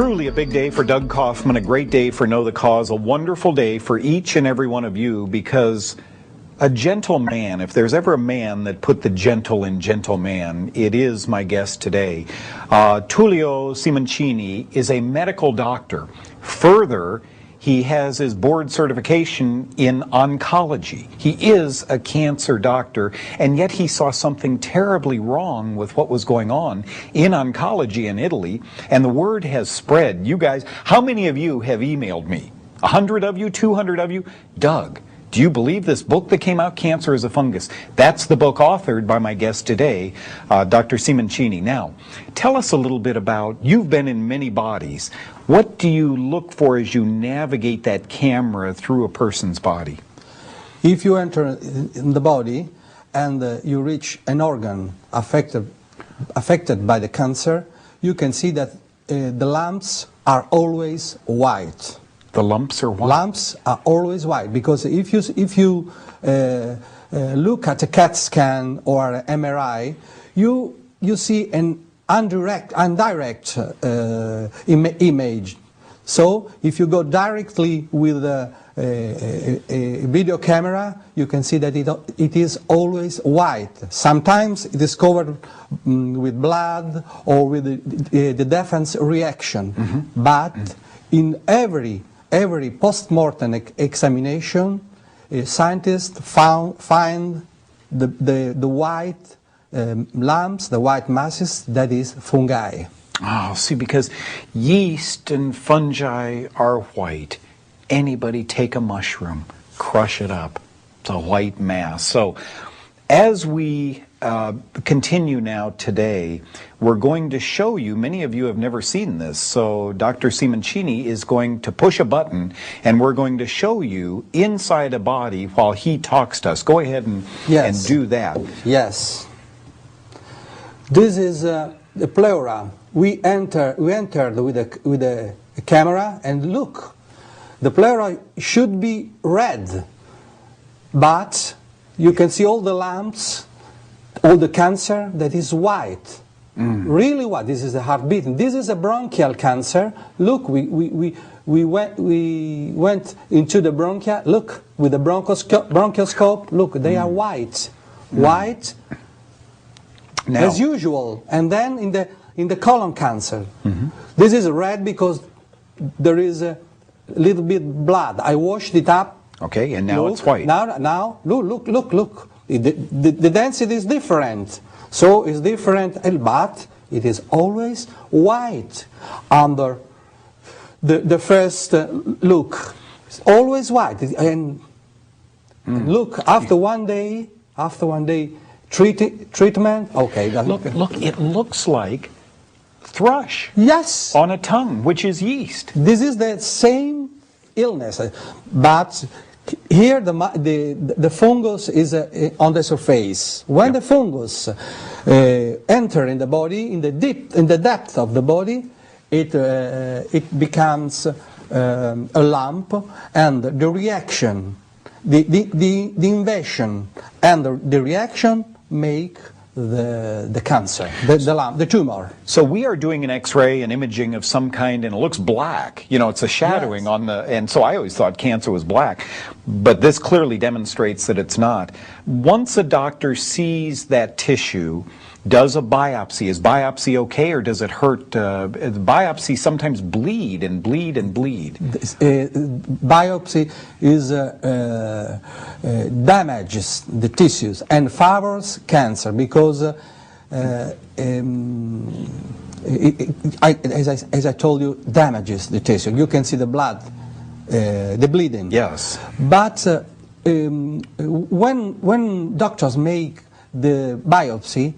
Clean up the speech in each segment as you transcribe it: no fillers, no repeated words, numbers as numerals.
Truly a big day for Doug Kaufman, a great day for Know the Cause, a wonderful day for each and every one of you, because a gentle man, if there's ever a man that put the gentle in gentleman, it is my guest today. Dr. Simoncini is a medical doctor. Further, he has his board certification in oncology. He is a cancer doctor, and yet he saw something terribly wrong with what was going on in oncology in Italy, and the word has spread. You guys, how many of you have emailed me? 100 of you, 200 of you? Doug, do you believe this book that came out, Cancer Is A Fungus? That's the book authored by my guest today, Dr. Simoncini. Now, tell us a little bit about, you've been in many bodies. What do you look for as you navigate that camera through a person's body? If you enter in the body and you reach an organ affected by the cancer, you can see that the lumps are always white. The lumps are white? Lumps are always white, because if you look at a CAT scan or an MRI, you see an indirect image. So if you go directly with a video camera, you can see that it is always white. Sometimes it is covered with blood or with the defense reaction. Mm-hmm. But in every post-mortem examination, scientists find the white lumps, the white masses, that is fungi. Oh, see, because yeast and fungi are white. Anybody take a mushroom, crush it up. It's a white mass. So as we continue now today, we're going to show you, many of you have never seen this, so Dr. Simoncini is going to push a button and we're going to show you inside a body while he talks to us. Go ahead and do that. Yes. This is the pleura. We entered with a camera, and look, the pleura should be red, but you can see all the lumps, all the cancer that is white, really white. This is the heart beating. This is a bronchial cancer. Look, we went into the bronchia. Look with the bronchoscope. Look, they are white, white now, as usual. And then in the colon cancer, this is red because there is a little bit blood. I washed it up. Okay, and now it's white. Now, look. The density is different. So it's different, but it is always white under the first look. It's always white. And look, after one day treatment, okay. Look, it looks like thrush. Yes. On a tongue, which is yeast. This is the same illness, but here the fungus is on the surface. When the fungus enter in the body, in the depth of the body, it becomes a lump, and the reaction, the invasion and the reaction make the cancer, the lump, the tumor. So we are doing an X-ray, an imaging of some kind, and it looks black. You know, it's a shadowing on the, and so I always thought cancer was black, but this clearly demonstrates that it's not. Once a doctor sees that tissue, does a biopsy, is biopsy okay, or does it hurt? Biopsy sometimes bleed and bleed and bleed. Biopsy is damages the tissues and favors cancer, because as I told you, damages the tissue. You can see the blood, the bleeding. Yes. But when doctors make the biopsy,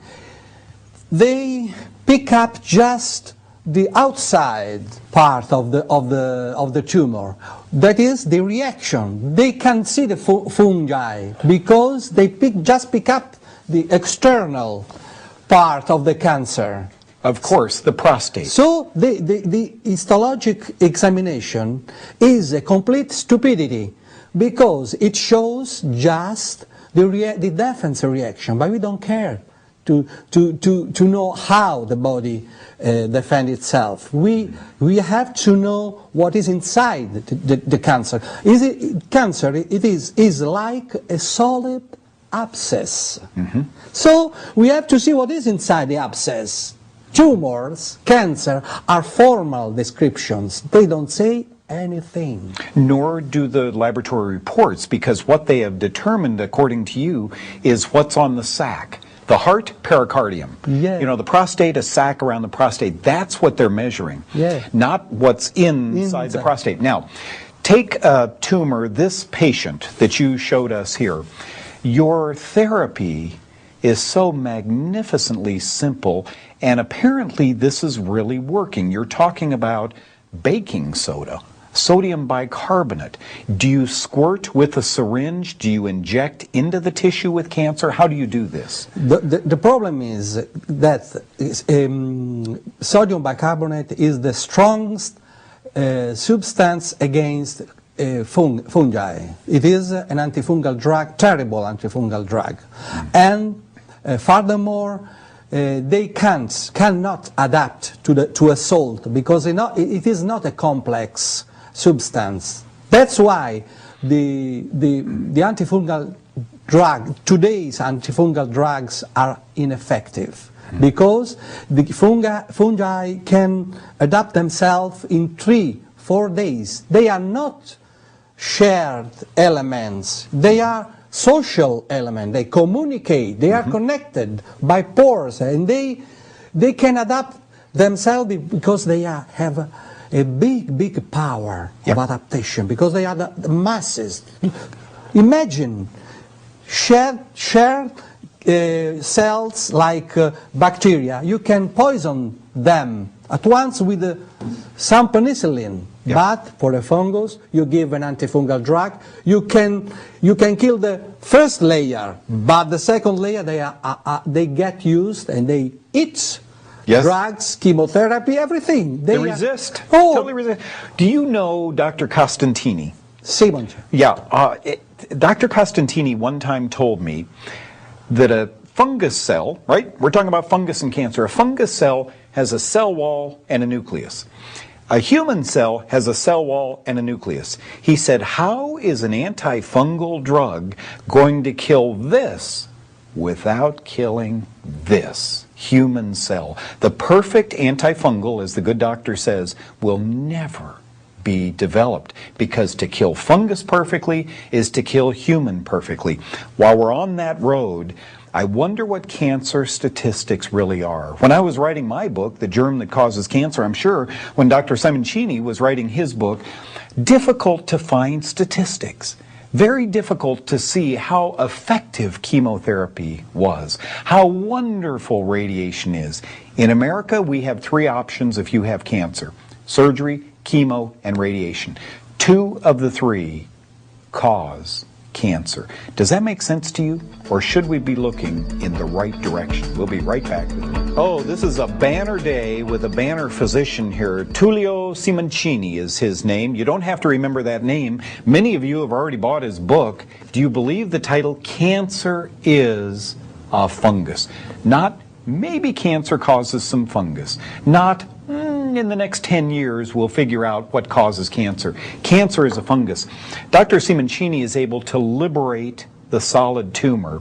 they pick up just the outside part of the tumor. That is the reaction. They can see the fungi because they just pick up the external part of the cancer. Of course, the prostate. So the histologic examination is a complete stupidity, because it shows just the defense reaction, but we don't care. to know how the body defends itself. We have to know what is inside the cancer. Cancer is like a solid abscess. Mm-hmm. So we have to see what is inside the abscess. Tumors, cancer, are formal descriptions. They don't say anything. Nor do the laboratory reports, because what they have determined, according to you, is what's on the sac. The heart, pericardium. Yeah. You know, the prostate, a sac around the prostate. That's what they're measuring. Yeah. Not what's inside the prostate. Now, take a tumor, this patient that you showed us here. Your therapy is so magnificently simple, and apparently this is really working. You're talking about baking soda, sodium bicarbonate. Do you squirt with a syringe? Do you inject into the tissue with cancer? How do you do this? The problem is that sodium bicarbonate is the strongest substance against fungi. It is an antifungal drug, terrible antifungal drug. And furthermore, they cannot adapt to a salt because it is not a complex substance. That's why the antifungal drug, today's antifungal drugs are ineffective. Because the fungi can adapt themselves in 3-4 days. They are not shared elements. They are social elements. They communicate. They are connected by pores, and they can adapt themselves because they have a big power of adaptation, because they are the masses. Imagine shared cells like bacteria. You can poison them at once with some penicillin. Yep. But for a fungus, you give an antifungal drug. You can kill the first layer, but the second layer they get used and they eat. Yes. Drugs, chemotherapy, everything. They resist. Oh. Totally resist. Do you know Dr. Costantini? Simoncini. Yeah. Dr. Costantini one time told me that a fungus cell, right? We're talking about fungus and cancer. A fungus cell has a cell wall and a nucleus. A human cell has a cell wall and a nucleus. He said, how is an antifungal drug going to kill this without killing this human cell? The perfect antifungal, as the good doctor says, will never be developed, because to kill fungus perfectly is to kill human perfectly. While we're on that road, I wonder what cancer statistics really are. When I was writing my book, The Germ That Causes Cancer, I'm sure when Dr. Simoncini was writing his book, difficult to find statistics. Very difficult to see how effective chemotherapy was, how wonderful radiation is. In America, we have 3 options if you have cancer: surgery, chemo, and radiation. 2 of the 3 cause cancer. Does that make sense to you? Or should we be looking in the right direction? We'll be right back with you. Oh, this is a banner day with a banner physician here. Tullio Simoncini is his name. You don't have to remember that name. Many of you have already bought his book. Do you believe the title, Cancer is a Fungus? Not maybe cancer causes some fungus. Not in the next 10 years we'll figure out what causes cancer. Cancer is a fungus. Dr. Simoncini is able to liberate the solid tumor,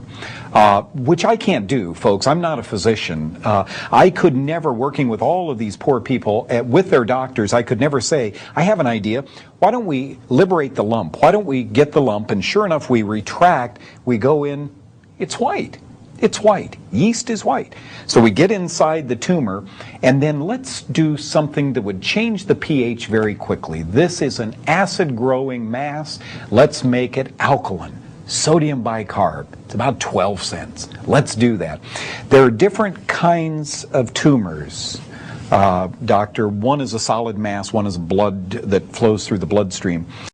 which I can't do, folks. I'm not a physician. I could never, working with all of these poor people with their doctors, I could never say, I have an idea. Why don't we liberate the lump? Why don't we get the lump? And sure enough, we retract, we go in, it's white. It's white. Yeast is white. So we get inside the tumor, and then let's do something that would change the pH very quickly. This is an acid-growing mass. Let's make it alkaline. Sodium bicarb. It's about 12 cents. Let's do that. There are different kinds of tumors, doctor. One is a solid mass. One is blood that flows through the bloodstream.